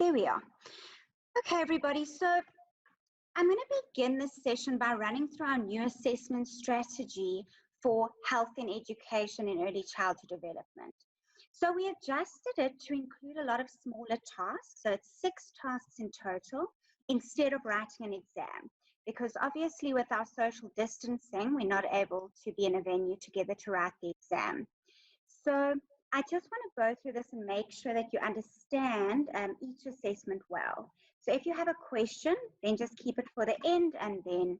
There we are. Okay, everybody. So I'm going to begin this session by running through our new assessment strategy for health in education and early childhood development. So we adjusted it to include a lot of smaller tasks. So it's 6 tasks in total instead of writing an exam. Because obviously with our social distancing, we're not able to be in a venue together to write the exam. So I just want to go through this and make sure that you understand each assessment well. So if you have a question, then just keep it for the end and then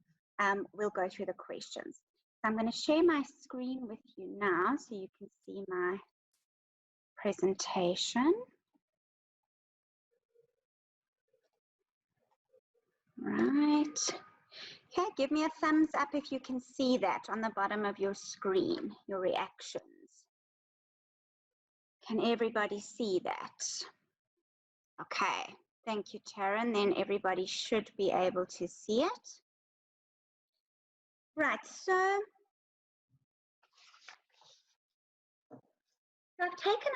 we'll go through the questions. So I'm going to share my screen with you now so you can see my presentation. Right. Okay, give me a thumbs up if you can see that on the bottom of your screen, your reactions. Can everybody see that? Okay, thank you, Taryn. Then everybody should be able to see it. Right, so I've taken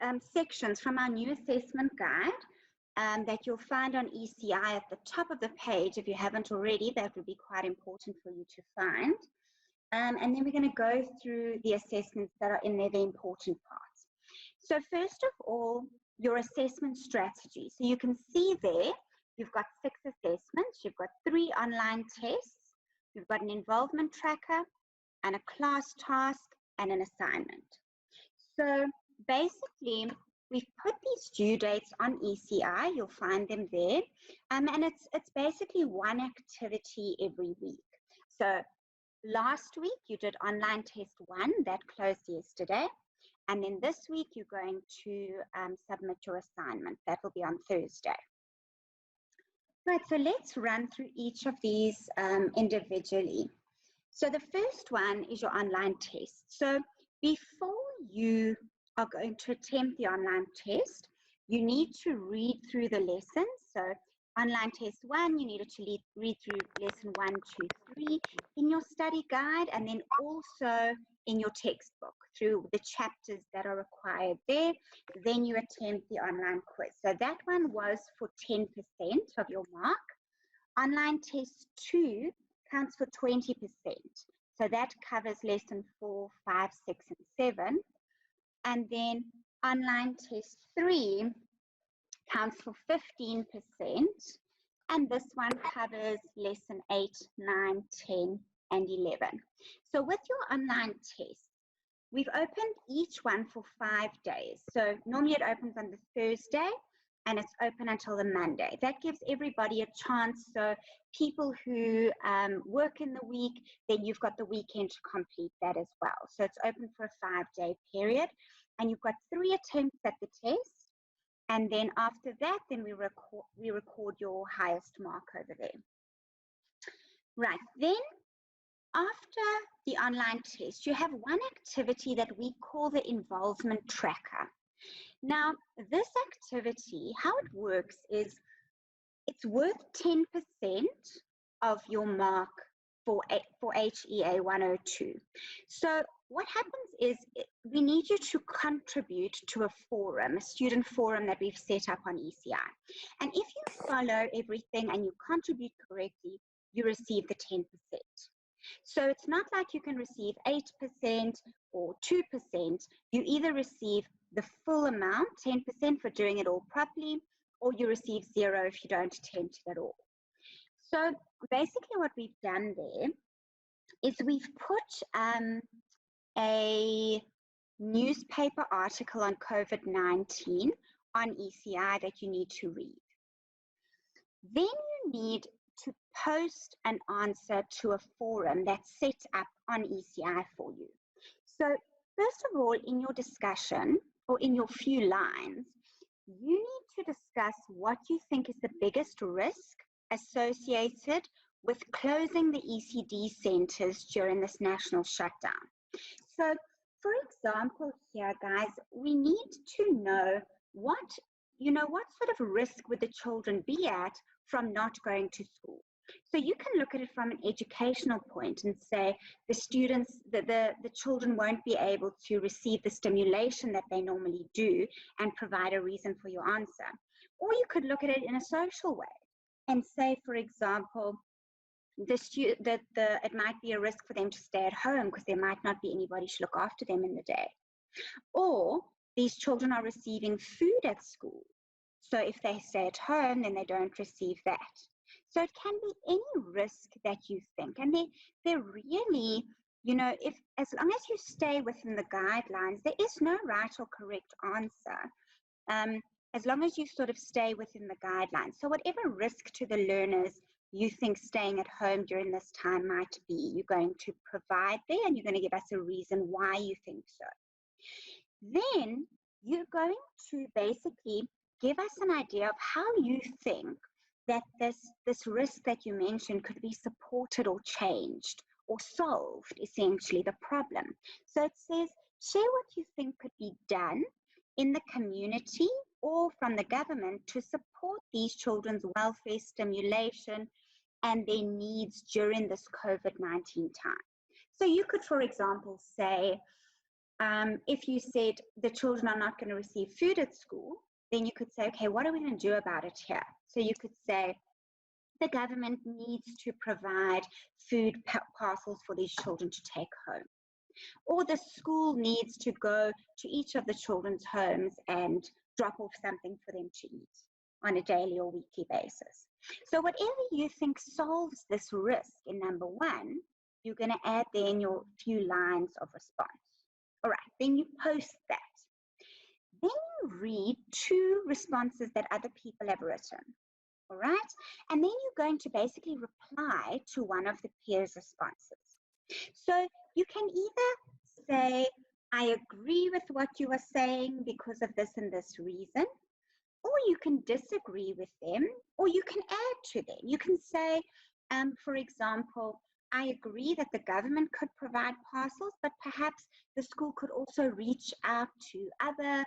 out sections from our new assessment guide that you'll find on ECI at the top of the page. If you haven't already, that would be quite important for you to find. And then we're going to go through the assessments that are in there, the important parts. So first of all, your assessment strategy. So you can see there, you've got 6 assessments, you've got 3 online tests, you've got an involvement tracker, and a class task, and an assignment. So basically, we've put these due dates on ECI, you'll find them there, and it's basically one activity every week. So last week, you did online test 1, that closed yesterday. And then this week, you're going to submit your assignment. That will be on Thursday. Right, so let's run through each of these individually. So the first one is your online test. So before you are going to attempt the online test, you need to read through the lessons. So online test 1, you needed to read through lesson 1, 2, 3 in your study guide, and then also in your textbook through the chapters that are required there. Then you attempt the online quiz. So that one was for 10% of your mark. Online test 2 counts for 20%. So that covers lesson 4, 5, 6, and 7. And then online test 3 counts for 15, and this one covers lesson 8, 9, 10, and 11. So with your online test, we've opened each one for 5 days. So normally it opens on the Thursday, and it's open until the Monday. That gives everybody a chance. So people who work in the week, then you've got the weekend to complete that as well. So it's open for a 5-day period, and you've got 3 attempts at the test. And then after that, then we record your highest mark over there. Right, then after the online test, you have one activity that we call the involvement tracker. Now, this activity, how it works is it's worth 10% of your mark for HEA102. So what happens is we need you to contribute to a forum, a student forum that we've set up on ECI. And if you follow everything and you contribute correctly, you receive the 10%. So it's not like you can receive 8% or 2%. You either receive the full amount, 10% for doing it all properly, or you receive 0 if you don't attempt it at all. So basically what we've done there is we've put a newspaper article on COVID-19 on ECI that you need to read. Then you need to post an answer to a forum that's set up on ECI for you. So first of all, in your discussion or in your few lines, you need to discuss what you think is the biggest risk associated with closing the ECD centers during this national shutdown. So, for example, here, guys, we need to know what sort of risk would the children be at from not going to school. So you can look at it from an educational point and say the students, the children won't be able to receive the stimulation that they normally do and provide a reason for your answer. Or you could look at it in a social way and say, for example, it might be a risk for them to stay at home because there might not be anybody to look after them in the day. Or these children are receiving food at school. So if they stay at home, then they don't receive that. So it can be any risk that you think. And they're really, if as long as you stay within the guidelines, there is no right or correct answer. As long as you sort of stay within the guidelines. So whatever risk to the learners you think staying at home during this time might be, you're going to provide there, and you're going to give us a reason why you think so. Then you're going to basically give us an idea of how you think that this risk that you mentioned could be supported or changed or solved, essentially, the problem. So it says, share what you think could be done in the community or from the government to support these children's welfare, stimulation, and their needs during this COVID-19 time. So you could, for example, say, if you said the children are not going to receive food at school, then you could say, okay, what are we going to do about it here? So you could say, the government needs to provide food parcels for these children to take home. Or the school needs to go to each of the children's homes and drop off something for them to eat on a daily or weekly basis. So whatever you think solves this risk in number one, you're going to add then your few lines of response. All right, then you post that. Then you read two responses that other people have written. All right, and then you're going to basically reply to one of the peers' responses. So you can either say, I agree with what you are saying because of this and this reason, or you can disagree with them, or you can add to them. You can say, for example, I agree that the government could provide parcels, but perhaps the school could also reach out to other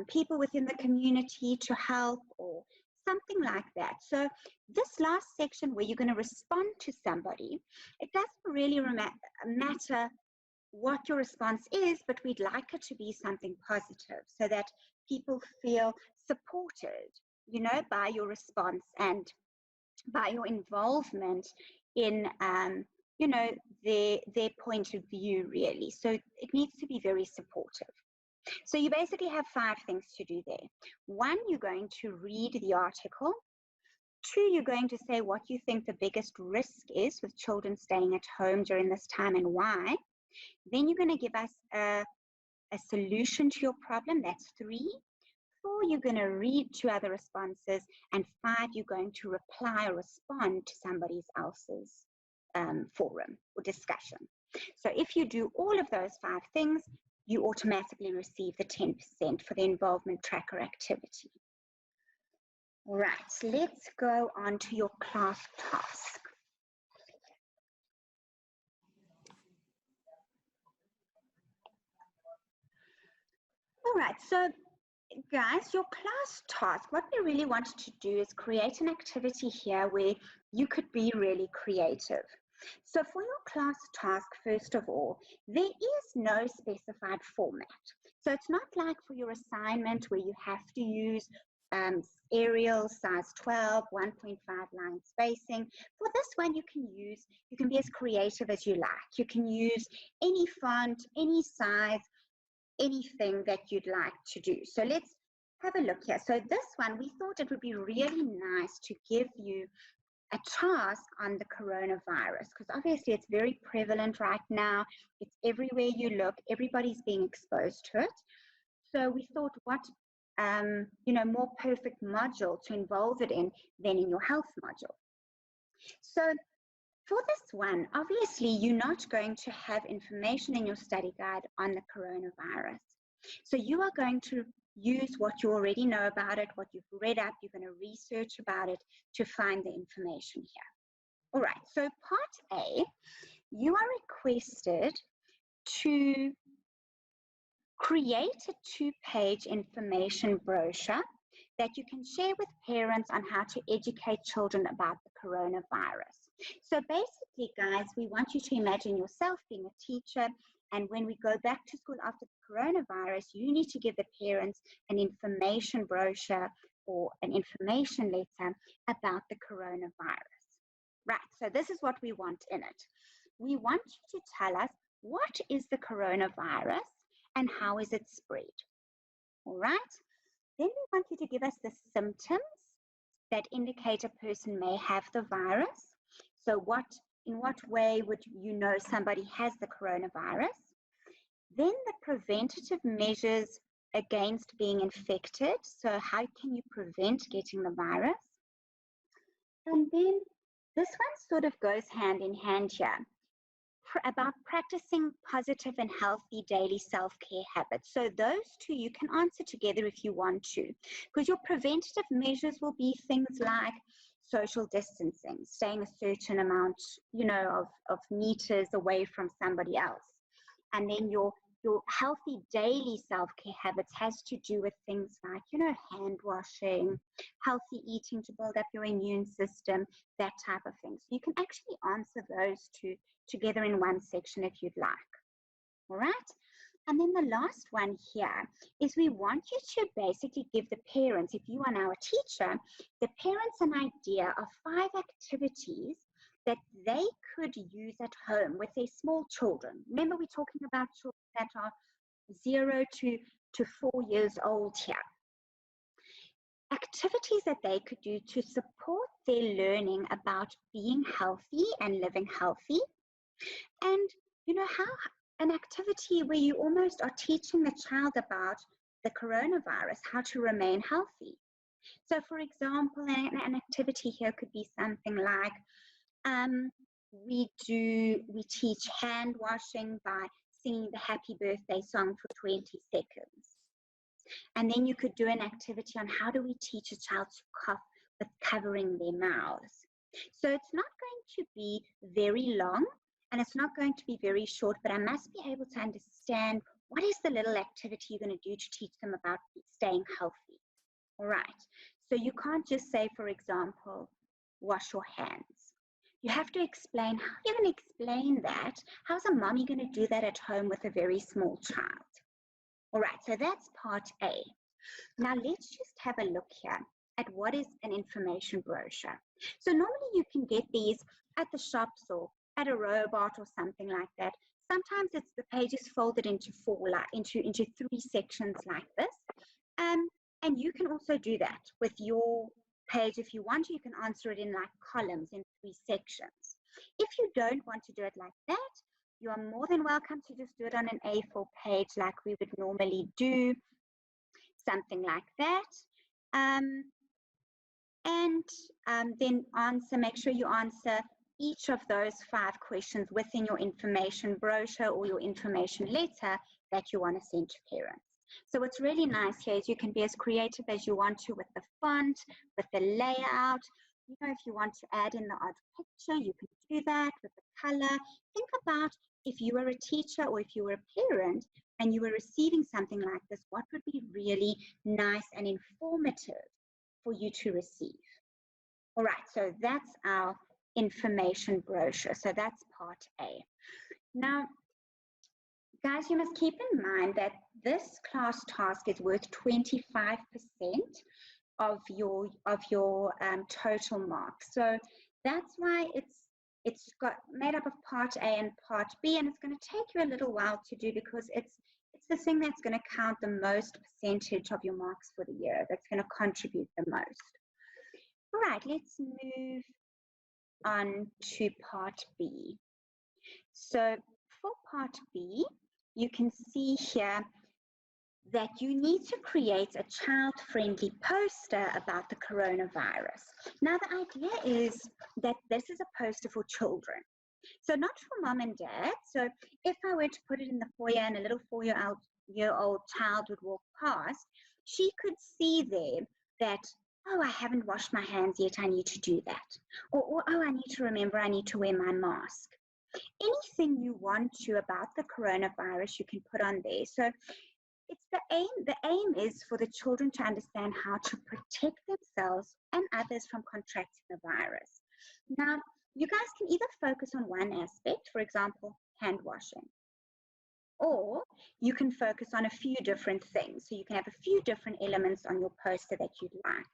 people within the community to help, or something like that. So this last section where you're going to respond to somebody, it doesn't really matter what your response is, but we'd like it to be something positive so that people feel supported, by your response and by your involvement in, their point of view, really. So it needs to be very supportive. So you basically have 5 things to do there. 1, you're going to read the article. 2, you're going to say what you think the biggest risk is with children staying at home during this time and why. Then you're going to give us a solution to your problem. That's 3. 4, you're going to read 2 other responses. And 5, you're going to reply or respond to somebody else's forum or discussion. So if you do all of those 5 things, you automatically receive the 10% for the involvement tracker activity. All right, let's go on to your class task. All right, so guys, your class task, what we really wanted to do is create an activity here where you could be really creative. So for your class task, first of all, there is no specified format. So it's not like for your assignment where you have to use Arial size 12, 1.5 line spacing. For this one, you can be as creative as you like. You can use any font, any size, anything that you'd like to do. So let's have a look here. So this one, we thought it would be really nice to give you a task on the coronavirus, because obviously it's very prevalent right now. It's everywhere you look. Everybody's being exposed to it. So we thought, what more perfect module to involve it in than in your health module. So for this one, obviously you're not going to have information in your study guide on the coronavirus. So you are going to use what you already know about it, what you've read up. You're going to research about it to find the information here. All right, so part A, you are requested to create a 2-page information brochure that you can share with parents on how to educate children about the coronavirus. So basically, guys, we want you to imagine yourself being a teacher, and when we go back to school after the coronavirus, you need to give the parents an information brochure or an information letter about the coronavirus. Right, so this is what we want in it. We want you to tell us what is the coronavirus and how is it spread. All right, then we want you to give us the symptoms that indicate a person may have the virus. So in what way would you know somebody has the coronavirus? Then the preventative measures against being infected. So how can you prevent getting the virus? And then this one sort of goes hand in hand here about practicing positive and healthy daily self-care habits. So those two you can answer together if you want to, because your preventative measures will be things like social distancing, staying a certain amount, of meters away from somebody else. And then your healthy daily self-care habits has to do with things like, hand washing, healthy eating to build up your immune system, that type of thing. So you can actually answer those two together in one section if you'd like. All right? And then the last one here is we want you to basically give the parents, if you are now a teacher, the parents an idea of 5 activities that they could use at home with their small children. Remember, we're talking about children that are 0 to 4 years old here. Activities that they could do to support their learning about being healthy and living healthy. And, how an activity where you almost are teaching the child about the coronavirus, how to remain healthy. So, for example, an activity here could be something like, we teach hand washing by singing the happy birthday song for 20 seconds. And then you could do an activity on how do we teach a child to cough with covering their mouths. So it's not going to be very long and it's not going to be very short, but I must be able to understand what is the little activity you're going to do to teach them about staying healthy. All right. So you can't just say, for example, wash your hands. You have to explain how you're going to explain that. How's a mommy going to do that at home with a very small child? All right, so that's part A. Now let's just have a look here at what is an information brochure. So normally you can get these at the shops or at a robot or something like that. Sometimes it's the pages folded into into 3 sections like this. And you can also do that with your page. If you want to, you can answer it in like columns in 3 sections. If you don't want to do it like that, you are more than welcome to just do it on an A4 page like we would normally do, something like that. Then make sure you answer each of those 5 questions within your information brochure or your information letter that you want to send to parents. So what's really nice here is you can be as creative as you want to with the font, with the layout. If you want to add in the odd picture, you can do that with the color. Think about if you were a teacher or if you were a parent and you were receiving something like this, what would be really nice and informative for you to receive? All right, so that's our information brochure. So that's part A. Now, guys, you must keep in mind that this class task is worth 25% of your total marks. So that's why it's got made up of part A and part B, and it's going to take you a little while to do because it's the thing that's going to count the most percentage of your marks for the year, that's going to contribute the most. All right, let's move on to part B. So for part B, you can see here that you need to create a child-friendly poster about the coronavirus. Now, the idea is that this is a poster for children. So not for mom and dad. So if I were to put it in the foyer and a little 4-year-old child would walk past, she could see there that, oh, I haven't washed my hands yet, I need to do that. Or oh, I need to remember I need to wear my mask. Anything you want to about the coronavirus, you can put on there. So it's the aim. The aim is for the children to understand how to protect themselves and others from contracting the virus. Now, you guys can either focus on one aspect, for example, hand washing, Or you can focus on a few different things. So you can have a few different elements on your poster that you'd like.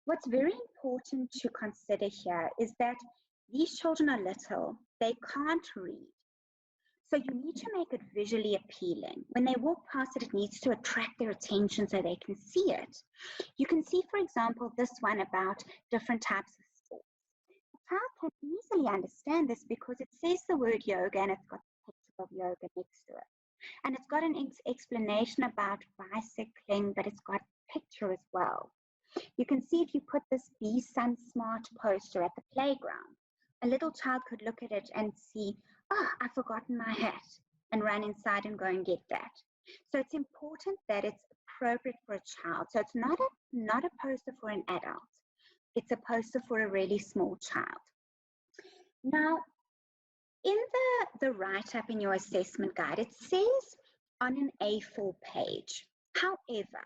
What's very important to consider here is that these children are little, they can't read. So you need to make it visually appealing. When they walk past it, it needs to attract their attention so they can see it. You can see, for example, this one about different types of sports. A child can easily understand this because it says the word yoga and it's got the picture of yoga next to it. And it's got an explanation about bicycling, but it's got a picture as well. You can see if you put this Be Sun Smart poster at the playground, a little child could look at it and see, oh, I've forgotten my hat, and run inside and go and get that. So it's important that it's appropriate for a child. So it's not a poster for an adult. It's a poster for a really small child. Now, in the write-up in your assessment guide, it says on an A4 page. However,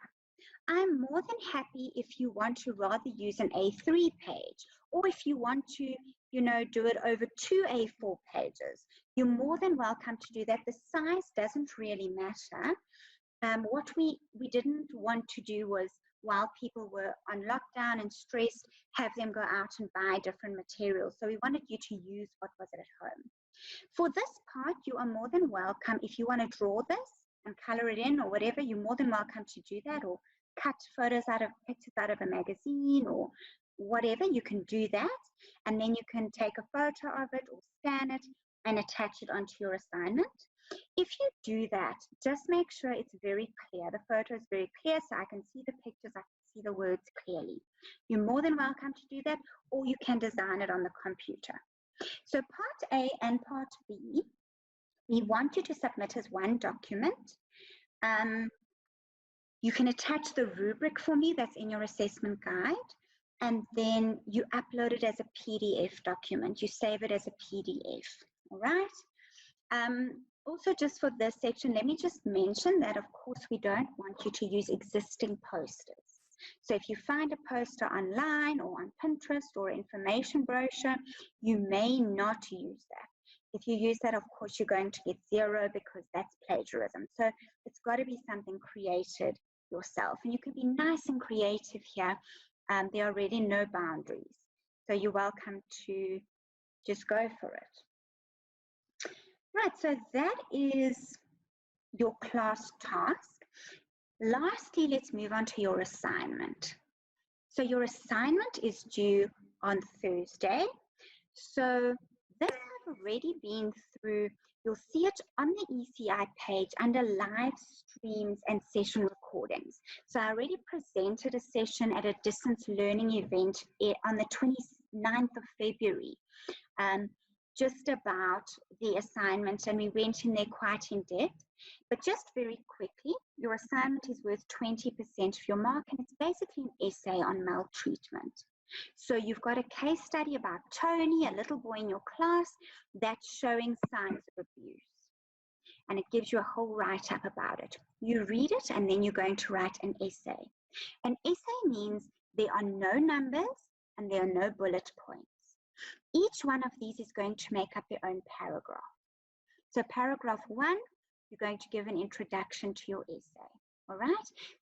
I'm more than happy if you want to rather use an A3 page, or if you want to, do it over 2 A4 pages. You're more than welcome to do that. The size doesn't really matter. What we didn't want to do was, while people were on lockdown and stressed, have them go out and buy different materials. So we wanted you to use what was at home. For this part, you are more than welcome. If you want to draw this and color it in or whatever, you're more than welcome to do that, or cut pictures out of a magazine or whatever, you can do that. And then you can take a photo of it or scan it and attach it onto your assignment. If you do that, just make sure it's very clear. The photo is very clear so I can see the pictures, I can see the words clearly. You're more than welcome to do that, or you can design it on the computer. So part A and part B, we want you to submit as one document. You can attach the rubric for me that's in your assessment guide, and then you upload it as a PDF document. You save it as a PDF, all right? Also, just for this section, let me just mention that, of course, we don't want you to use existing posters. So if you find a poster online or on Pinterest or information brochure, you may not use that. If you use that, of course, you're going to get 0 because that's plagiarism. So it's got to be something created yourself. And you can be nice and creative here. There are really no boundaries. So you're welcome to just go for it. Right, so that is your class task. Lastly, let's move on to your assignment. So your assignment is due on Thursday. So this I've already been through. You'll see it on the ECI page under live streams and session recordings. So I already presented a session at a distance learning event on the 29th of February. Just about the assignment, and we went in there quite in depth. But just very quickly, your assignment is worth 20% of your mark, and it's basically an essay on maltreatment. So you've got a case study about Tony, a little boy in your class, that's showing signs of abuse. And it gives you a whole write-up about it. You read it, and then you're going to write an essay. An essay means there are no numbers and there are no bullet points. Each one of these is going to make up their own paragraph. So paragraph 1, you're going to give an introduction to your essay, all right?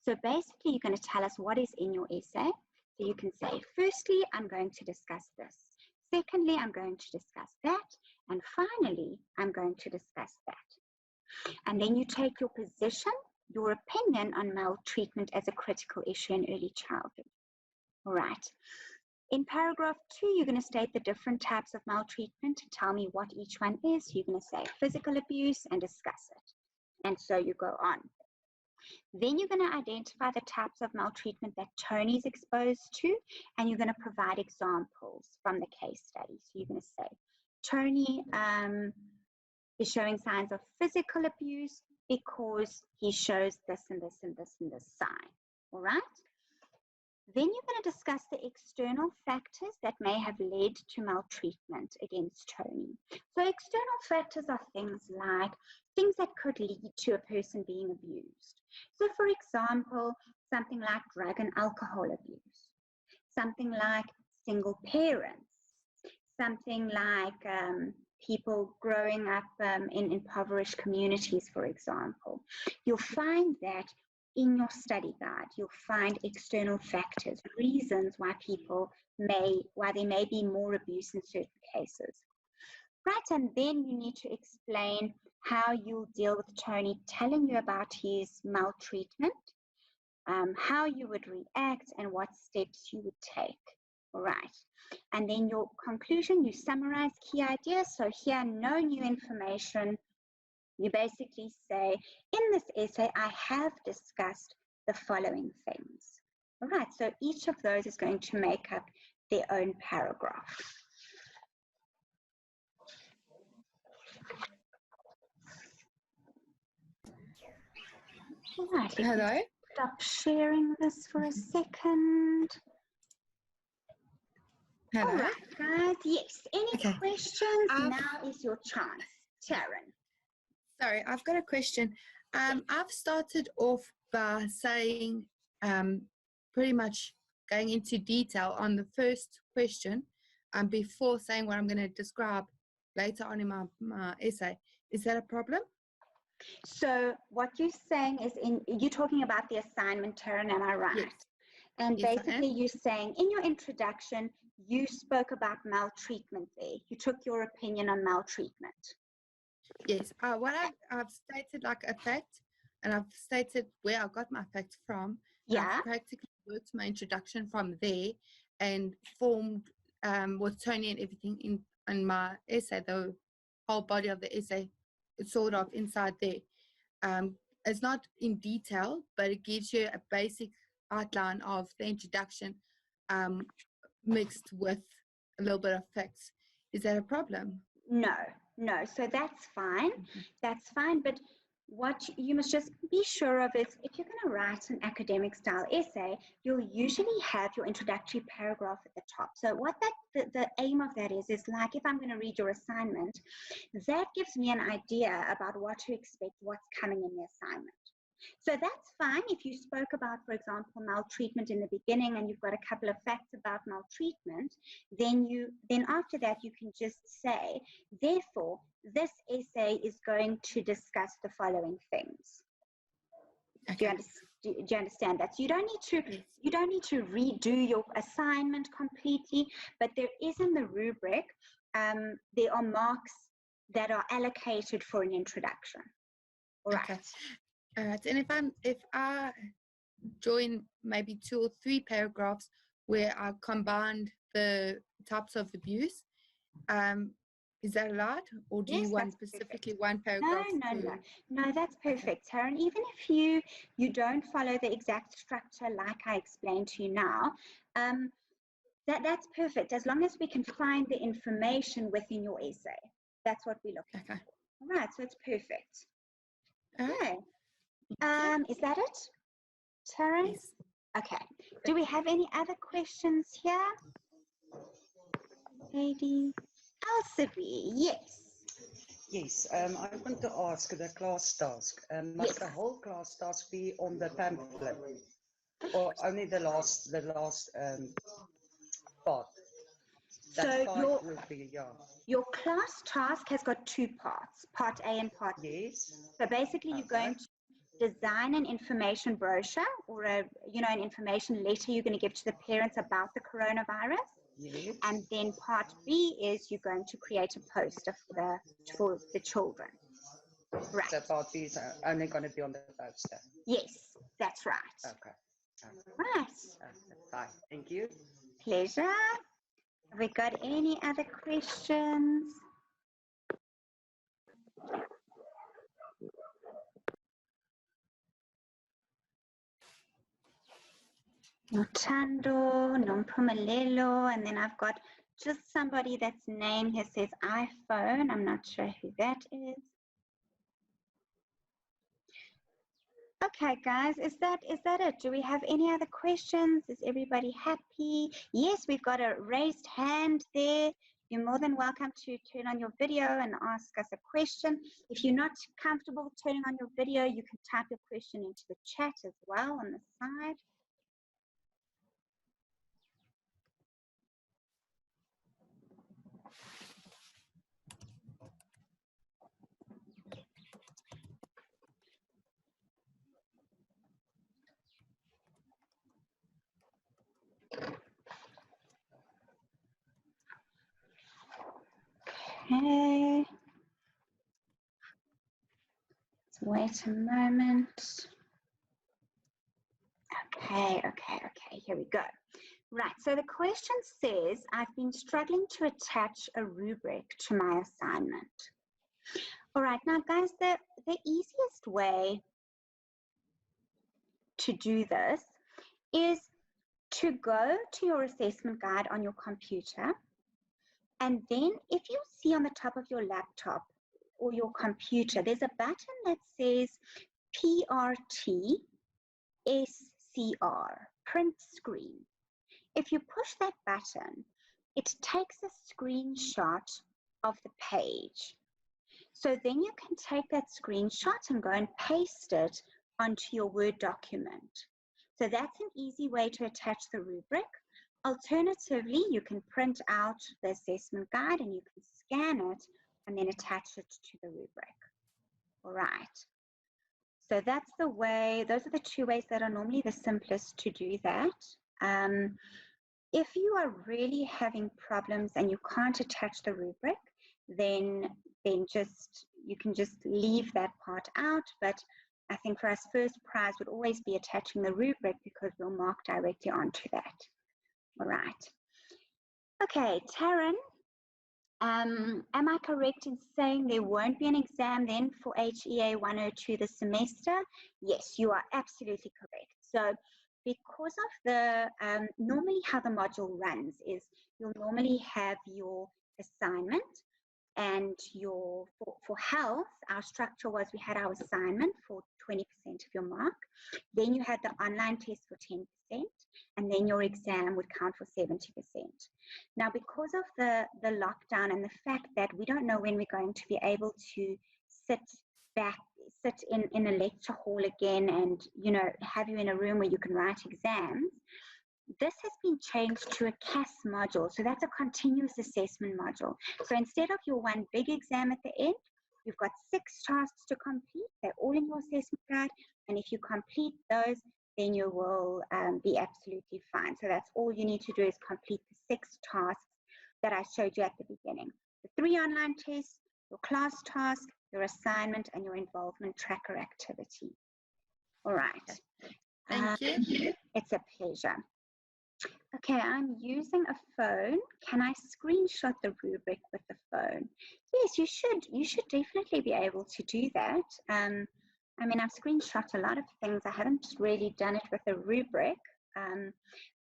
So basically, you're going to tell us what is in your essay. So you can say, firstly, I'm going to discuss this. Secondly, I'm going to discuss that. And finally, I'm going to discuss that. And then you take your position, your opinion on maltreatment as a critical issue in early childhood, all right? In paragraph 2, you're going to state the different types of maltreatment, tell me what each one is. So you're going to say physical abuse and discuss it. And so you go on. Then you're going to identify the types of maltreatment that Tony's exposed to, and you're going to provide examples from the case study. So you're going to say, Tony is showing signs of physical abuse because he shows this and this and this and this sign, all right? Then you're going to discuss the external factors that may have led to maltreatment against Tony. So external factors are things that could lead to a person being abused. So for example, something like drug and alcohol abuse, something like single parents, something like people growing up in impoverished communities, for example, you'll find that in your study guide, you'll find external factors, reasons why there may be more abuse in certain cases. Right, and then you need to explain how you'll deal with Tony telling you about his maltreatment, how you would react, and what steps you would take. All right. And then your conclusion, you summarize key ideas. So here, no new information. You basically say, in this essay, I have discussed the following things. All right, so each of those is going to make up their own paragraph. All right, hello. Stop sharing this for a second. Hello. All right, guys. Yes. Any questions? Now is your chance. Taryn. Sorry, I've got a question. I've started off by saying pretty much going into detail on the first question before saying what I'm going to describe later on in my essay. Is that a problem? So what you're saying is you're talking about the assignment, Taryn, am I right? Yes. And Yes, basically you're saying in your introduction, you spoke about maltreatment there. You took your opinion on maltreatment. Yes. What I've stated like a fact, and I've stated where I got my fact from. Yeah. I've practically worked my introduction from there and formed with Tony and everything in my essay, the whole body of the essay, it's sort of inside there. It's not in detail, but it gives you a basic outline of the introduction mixed with a little bit of facts. Is that a problem? No. So that's fine. That's fine. But what you must just be sure of is if you're going to write an academic style essay, you'll usually have your introductory paragraph at the top. So what the aim of that is like if I'm going to read your assignment, that gives me an idea about what to expect, what's coming in the assignment. So that's fine if you spoke about, for example, maltreatment in the beginning and you've got a couple of facts about maltreatment, then after that you can just say, therefore, this essay is going to discuss the following things. Okay. Do you understand that? So you don't need to redo your assignment completely, but there is in the rubric, there are marks that are allocated for an introduction. All right. Okay. All right. And if I join maybe 2 or 3 paragraphs where I combined the types of abuse, is that allowed, or do you want specifically one paragraph? No, that's perfect, Taryn. Even if you don't follow the exact structure like I explained to you now, that's perfect, as long as we can find the information within your essay. That's what we're looking for. All right, so it's perfect. Okay. Is that it, Taryn? Yes. Okay. Do we have any other questions here? Lady Elsevier, yes. Yes, I want to ask the class task. Must the whole class task be on the pamphlet, or only the last part? That So part will be, your class task has got 2 parts, part A and part B. Yes. So basically you're going to design an information brochure or an information letter you're going to give to the parents about the coronavirus. Yes. And then part B is you're going to create a poster for the children. Right. So part B is only going to be on the poster. Yes, that's right. Okay. Right. Fine. Thank you. Pleasure. Have we got any other questions? Notando, Nompumelelo, and then I've got just somebody that's name here says iPhone. I'm not sure who that is. Okay, guys, is that it? Do we have any other questions? Is everybody happy? Yes, we've got a raised hand there. You're more than welcome to turn on your video and ask us a question. If you're not comfortable turning on your video, you can type your question into the chat as well on the side. Okay. Let's wait a moment. Okay, here we go. Right, so the question says, I've been struggling to attach a rubric to my assignment. All right, now guys, the easiest way to do this is to go to your assessment guide on your computer, and then if you see on the top of your laptop or your computer, there's a button that says PRT SCR, print screen. If you push that button, it takes a screenshot of the page. So then you can take that screenshot and go and paste it onto your Word document. So that's an easy way to attach the rubric. Alternatively, you can print out the assessment guide and you can scan it and then attach it to the rubric. All right. So that's the way, those are the two ways that are normally the simplest to do that. If you are really having problems and you can't attach the rubric, then you can just leave that part out. But I think for us, first prize would always be attaching the rubric because we'll mark directly onto that. All right. Okay, Taryn, am I correct in saying there won't be an exam then for HEA102 this semester? Yes, you are absolutely correct. So because of the, normally how the module runs is you'll normally have your assignment and for health, our structure was we had our assignment for 20% of your mark. Then you had the online test for 10%, and then your exam would count for 70%. Now, because of the lockdown and the fact that we don't know when we're going to be able to sit in a lecture hall again and, you know, have you in a room where you can write exams, this has been changed to a CAS module. So that's a continuous assessment module. So instead of your one big exam at the end, you've got 6 tasks to complete. They're all in your assessment guide. And if you complete those, then you will be absolutely fine. So that's all you need to do is complete the 6 tasks that I showed you at the beginning. The 3 online tests, your class task, your assignment, and your involvement tracker activity. All right. Thank you. It's a pleasure. Okay, I'm using a phone. Can I screenshot the rubric with the phone? Yes, you should. You should definitely be able to do that. I mean, I've screenshot a lot of things. I haven't really done it with a rubric,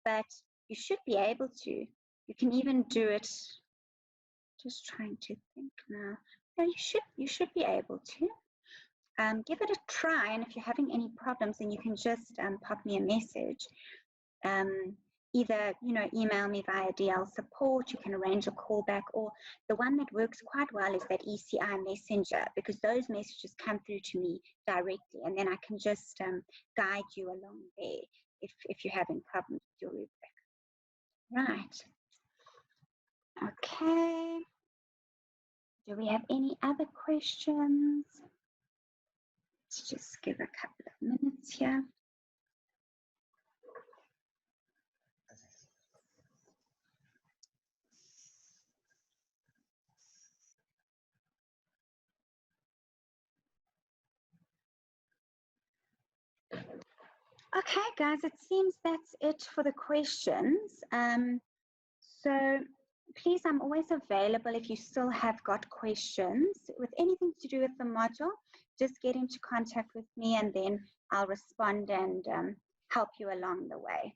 but you should be able to. You can even do it. Just trying to think now. No, you should be able to. Give it a try, and if you're having any problems, then you can just pop me a message. Either, you know, email me via DL support, you can arrange a call back, or the one that works quite well is that ECI messenger, because those messages come through to me directly, and then I can just guide you along there if you're having problems with your rubric. Right. Okay. Do we have any other questions? Let's just give a couple of minutes here. Okay, guys, it seems that's it for the questions. So please, I'm always available if you still have got questions with anything to do with the module. Just get into contact with me and then I'll respond and help you along the way.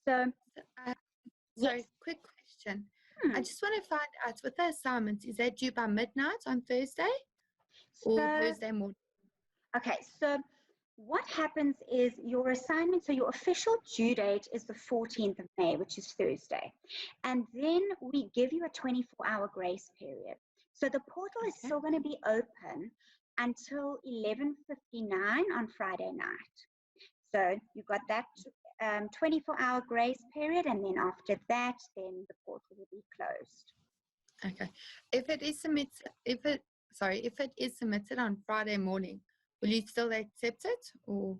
So, Sorry, yes. quick question. I just want to find out with the assignments, is that due by midnight on Thursday or Thursday morning? Okay, so what happens is your assignment, so your official due date is the 14th of May, which is Thursday. And then we give you a 24-hour grace period. So the portal is still going to be open until 11:59 on Friday night. So you've got that 24-hour grace period, and then after that, then the portal will be closed. Okay. If it is submitted on Friday morning, will you still accept it, or?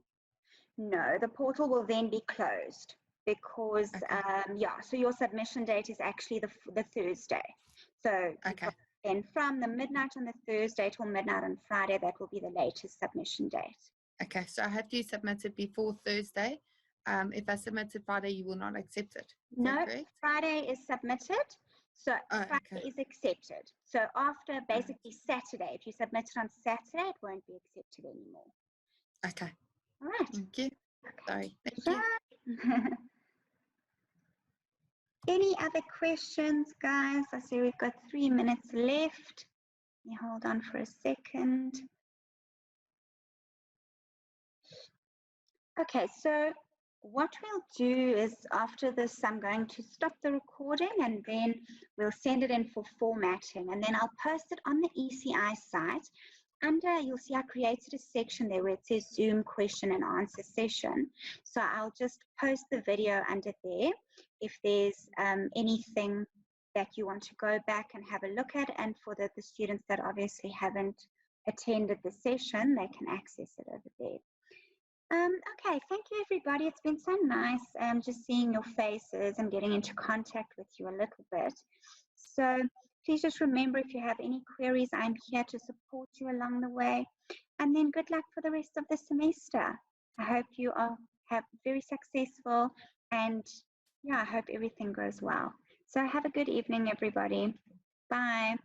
No, the portal will then be closed because, so your submission date is actually the Thursday. So then from the midnight on the Thursday till midnight on Friday, that will be the latest submission date. Okay, so I have to submit it before Thursday. If I submit it Friday, you will not accept it. Is No, that correct? Friday is submitted, so Oh, Friday okay. is accepted. So after basically Saturday, if you submit it on Saturday, it won't be accepted anymore. Okay. All right. Thank you. Okay. Sorry. Thank you. Any other questions, guys? I see we've got 3 minutes left. Let me hold on for a second. Okay, so what we'll do is after this, I'm going to stop the recording and then we'll send it in for formatting, and then I'll post it on the ECI site. Under, you'll see I created a section there where it says Zoom question and answer session. So I'll just post the video under there. If there's anything that you want to go back and have a look at, and for the students that obviously haven't attended the session, they can access it over there. Okay, thank you everybody. It's been so nice just seeing your faces and getting into contact with you a little bit. So please just remember, if you have any queries, I'm here to support you along the way. And then good luck for the rest of the semester. I hope you are very successful, and yeah, I hope everything goes well. So have a good evening, everybody. Bye.